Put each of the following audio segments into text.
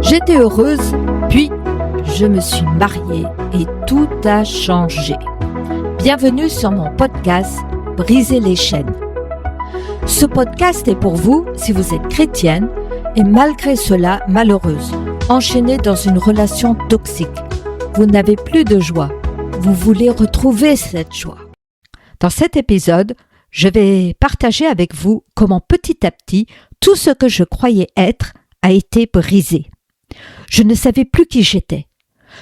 J'étais heureuse, puis je me suis mariée et tout a changé. Bienvenue sur mon podcast « Briser les chaînes ». Ce podcast est pour vous si vous êtes chrétienne et malgré cela malheureuse, enchaînée dans une relation toxique. Vous n'avez plus de joie. Vous voulez retrouver cette joie. Dans cet épisode, je vais partager avec vous comment petit à petit, tout ce que je croyais être a été brisé. Je ne savais plus qui j'étais.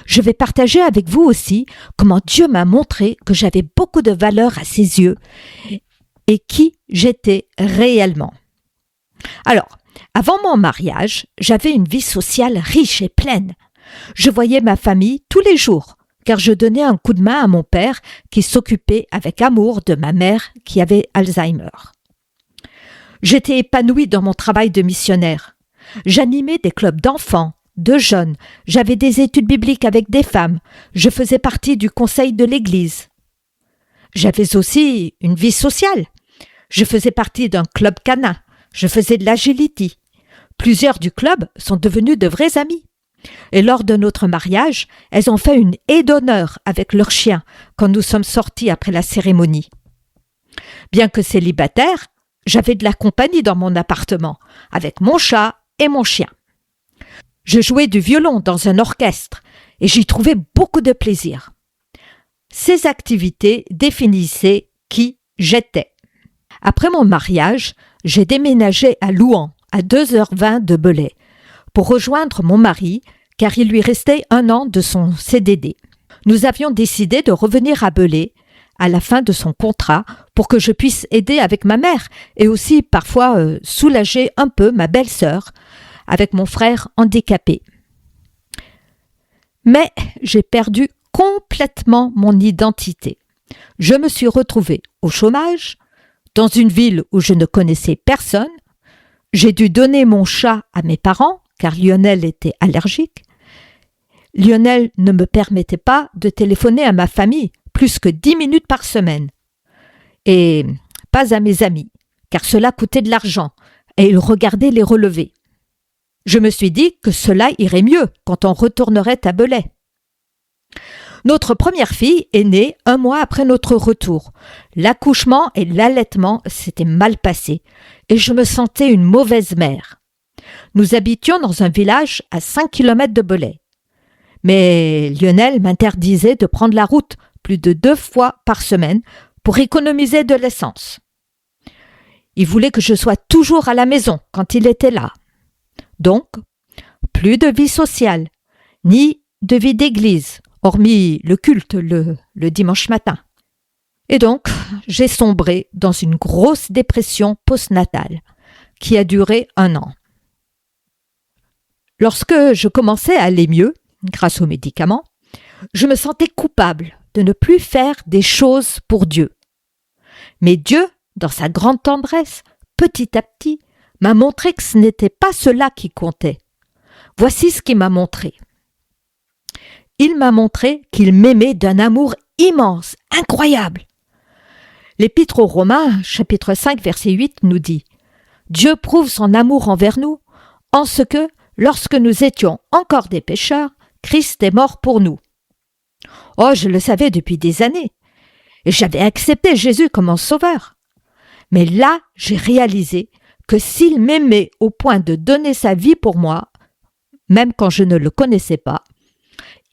Je vais partager avec vous aussi comment Dieu m'a montré que j'avais beaucoup de valeur à ses yeux et qui j'étais réellement. Alors, avant mon mariage, j'avais une vie sociale riche et pleine. Je voyais ma famille tous les jours, car je donnais un coup de main à mon père qui s'occupait avec amour de ma mère qui avait Alzheimer. J'étais épanouie dans mon travail de missionnaire. J'animais des clubs d'enfants, de jeunes, j'avais des études bibliques avec des femmes, je faisais partie du conseil de l'église. J'avais aussi une vie sociale. Je faisais partie d'un club canin, je faisais de l'agility. Plusieurs du club sont devenus de vrais amis. Et lors de notre mariage, elles ont fait une haie d'honneur avec leur chien quand nous sommes sortis après la cérémonie. Bien que célibataire, j'avais de la compagnie dans mon appartement, avec mon chat et mon chien. Je jouais du violon dans un orchestre et j'y trouvais beaucoup de plaisir. Ces activités définissaient qui j'étais. Après mon mariage, j'ai déménagé à Louhans, à 2h20 de Belay, pour rejoindre mon mari, car il lui restait 1 an de son CDD. Nous avions décidé de revenir à Belay à la fin de son contrat pour que je puisse aider avec ma mère et aussi parfois soulager un peu ma belle-sœur avec mon frère handicapé. Mais j'ai perdu complètement mon identité. Je me suis retrouvée au chômage, dans une ville où je ne connaissais personne. J'ai dû donner mon chat à mes parents, car Lionel était allergique. Lionel ne me permettait pas de téléphoner à ma famille plus que 10 minutes par semaine. Et pas à mes amis, car cela coûtait de l'argent, et ils regardaient les relevés. Je me suis dit que cela irait mieux quand on retournerait à Belay. Notre première fille est née 1 mois après notre retour. L'accouchement et l'allaitement s'étaient mal passés et je me sentais une mauvaise mère. Nous habitions dans un village à 5 km de Belay. Mais Lionel m'interdisait de prendre la route plus de 2 fois par semaine pour économiser de l'essence. Il voulait que je sois toujours à la maison quand il était là. Donc, plus de vie sociale, ni de vie d'église, hormis le culte le dimanche matin. Et donc, j'ai sombré dans une grosse dépression postnatale qui a duré 1 an. Lorsque je commençais à aller mieux, grâce aux médicaments, je me sentais coupable de ne plus faire des choses pour Dieu. Mais Dieu, dans sa grande tendresse, petit à petit, m'a montré que ce n'était pas cela qui comptait. Voici ce qu'il m'a montré. Il m'a montré qu'il m'aimait d'un amour immense, incroyable. L'Épître aux Romains, chapitre 5, verset 8, nous dit « Dieu prouve son amour envers nous, en ce que, lorsque nous étions encore des pécheurs, Christ est mort pour nous. » Oh, je le savais depuis des années, et j'avais accepté Jésus comme mon sauveur. Mais là, j'ai réalisé que s'il m'aimait au point de donner sa vie pour moi, même quand je ne le connaissais pas,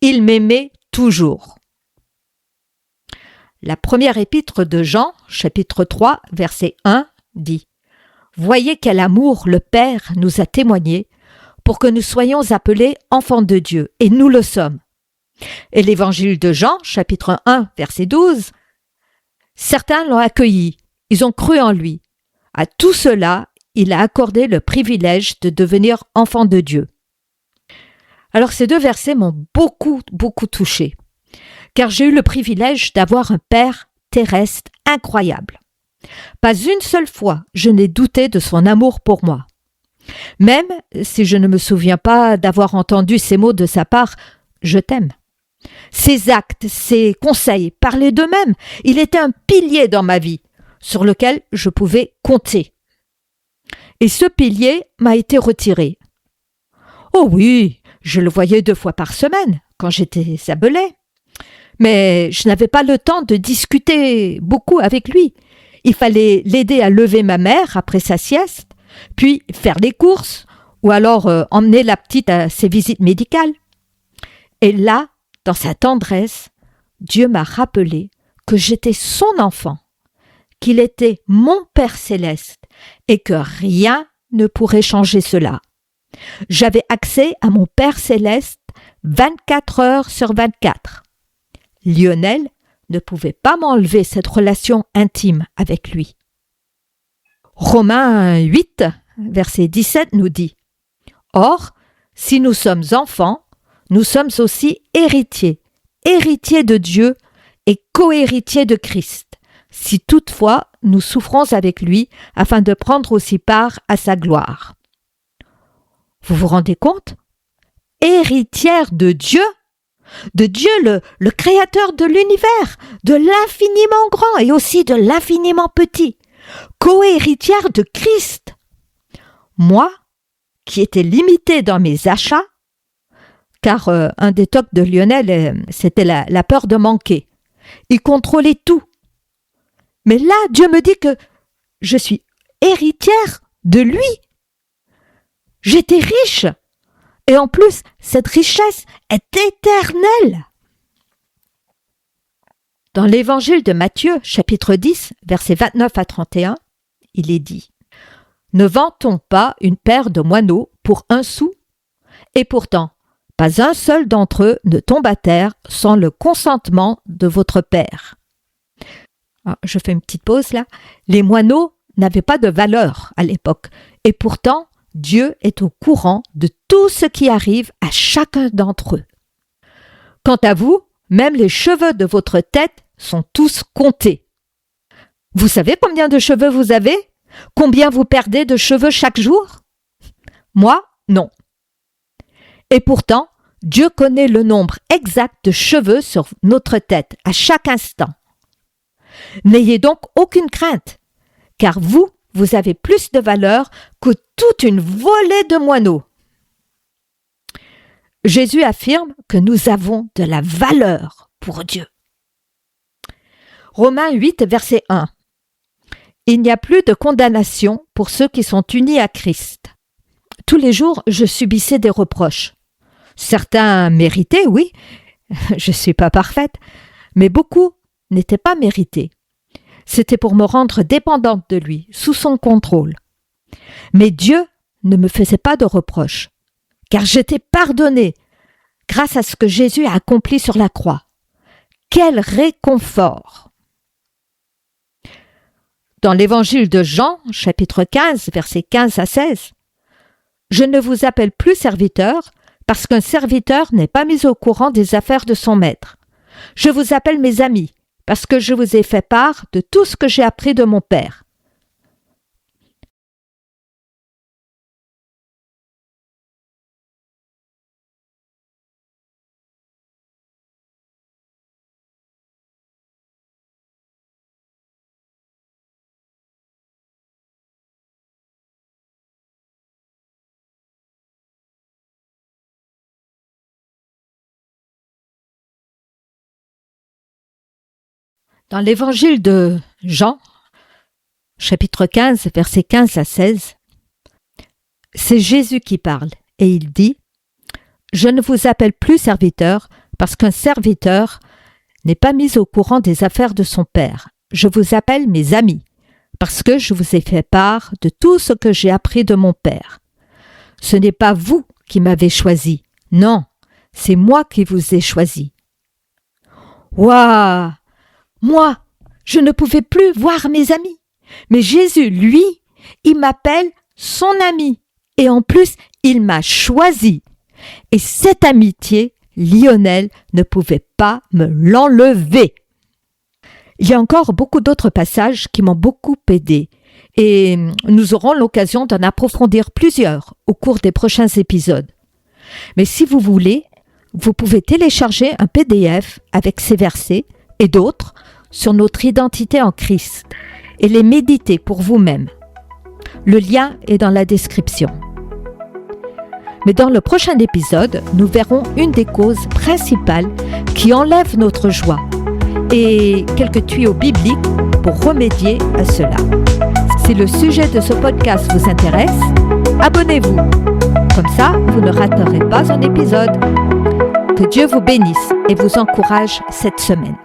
il m'aimait toujours. La première épître de Jean, chapitre 3, verset 1, dit « Voyez quel amour le Père nous a témoigné pour que nous soyons appelés enfants de Dieu, et nous le sommes. » Et l'évangile de Jean, chapitre 1, verset 12, « Certains l'ont accueilli, ils ont cru en lui. À tout cela, il a accordé le privilège de devenir enfant de Dieu. » Alors ces 2 versets m'ont beaucoup touchée, car j'ai eu le privilège d'avoir un père terrestre incroyable. Pas une seule fois je n'ai douté de son amour pour moi. Même si je ne me souviens pas d'avoir entendu ces mots de sa part, « Je t'aime ». Ses actes, ses conseils parlaient d'eux-mêmes. Il était un pilier dans ma vie, sur lequel je pouvais compter. Et ce pilier m'a été retiré. Oh oui, Je le voyais 2 fois par semaine, quand j'étais à Belay. Mais je n'avais pas le temps de discuter beaucoup avec lui. Il fallait l'aider à lever ma mère après sa sieste, puis faire les courses, ou alors emmener la petite à ses visites médicales. Et là, dans sa tendresse, Dieu m'a rappelé que j'étais son enfant, qu'il était mon Père céleste et que rien ne pourrait changer cela. J'avais accès à mon Père céleste 24 heures sur 24. Lionel ne pouvait pas m'enlever cette relation intime avec lui. Romains 8, verset 17 nous dit « Or, si nous sommes enfants, nous sommes aussi héritiers, héritiers de Dieu et co-héritiers de Christ, si toutefois nous souffrons avec lui afin de prendre aussi part à sa gloire. » Vous vous rendez compte? Héritière de Dieu, le créateur de l'univers, de l'infiniment grand et aussi de l'infiniment petit, co-héritière de Christ. Moi, qui étais limitée dans mes achats, car un des tocs de Lionel, c'était la peur de manquer. Il contrôlait tout. Mais là, Dieu me dit que je suis héritière de lui. J'étais riche. Et en plus, cette richesse est éternelle. Dans l'évangile de Matthieu, chapitre 10, versets 29 à 31, il est dit « Ne vend-on pas une paire de moineaux pour 1 sou? Et pourtant, pas un seul d'entre eux ne tombe à terre sans le consentement de votre Père. » Je fais une petite pause là. Les moineaux n'avaient pas de valeur à l'époque. Et pourtant, Dieu est au courant de tout ce qui arrive à chacun d'entre eux. Quant à vous, même les cheveux de votre tête sont tous comptés. Vous savez combien de cheveux vous avez? Combien vous perdez de cheveux chaque jour? Moi, non. Et pourtant, Dieu connaît le nombre exact de cheveux sur notre tête à chaque instant. N'ayez donc aucune crainte, car vous avez plus de valeur que toute une volée de moineaux. Jésus affirme que nous avons de la valeur pour Dieu. Romains 8, verset 1. Il n'y a plus de condamnation pour ceux qui sont unis à Christ. Tous les jours, je subissais des reproches. Certains méritaient, oui, je ne suis pas parfaite, mais beaucoup n'étaient pas mérités. C'était pour me rendre dépendante de lui, sous son contrôle. Mais Dieu ne me faisait pas de reproches, car j'étais pardonnée grâce à ce que Jésus a accompli sur la croix. Quel réconfort! Dans l'évangile de Jean, chapitre 15, versets 15 à 16, « Je ne vous appelle plus serviteur, parce qu'un serviteur n'est pas mis au courant des affaires de son maître. Je vous appelle mes amis, parce que je vous ai fait part de tout ce que j'ai appris de mon Père. » Dans l'évangile de Jean, chapitre 15, versets 15 à 16, c'est Jésus qui parle et il dit « Je ne vous appelle plus serviteur parce qu'un serviteur n'est pas mis au courant des affaires de son Père. Je vous appelle mes amis parce que je vous ai fait part de tout ce que j'ai appris de mon Père. Ce n'est pas vous qui m'avez choisi, non, c'est moi qui vous ai choisi. » Waouh! Moi, je ne pouvais plus voir mes amis. Mais Jésus, lui, il m'appelle son ami. Et en plus, il m'a choisi. Et cette amitié, Lionel ne pouvait pas me l'enlever. Il y a encore beaucoup d'autres passages qui m'ont beaucoup aidé. Et nous aurons l'occasion d'en approfondir plusieurs au cours des prochains épisodes. Mais si vous voulez, vous pouvez télécharger un PDF avec ces versets et d'autres sur notre identité en Christ et les méditer pour vous-même. Le lien est dans la description. Mais dans le prochain épisode, nous verrons une des causes principales qui enlève notre joie et quelques tuyaux bibliques pour remédier à cela. Si le sujet de ce podcast vous intéresse, abonnez-vous. Comme ça, vous ne raterez pas un épisode. Que Dieu vous bénisse et vous encourage cette semaine.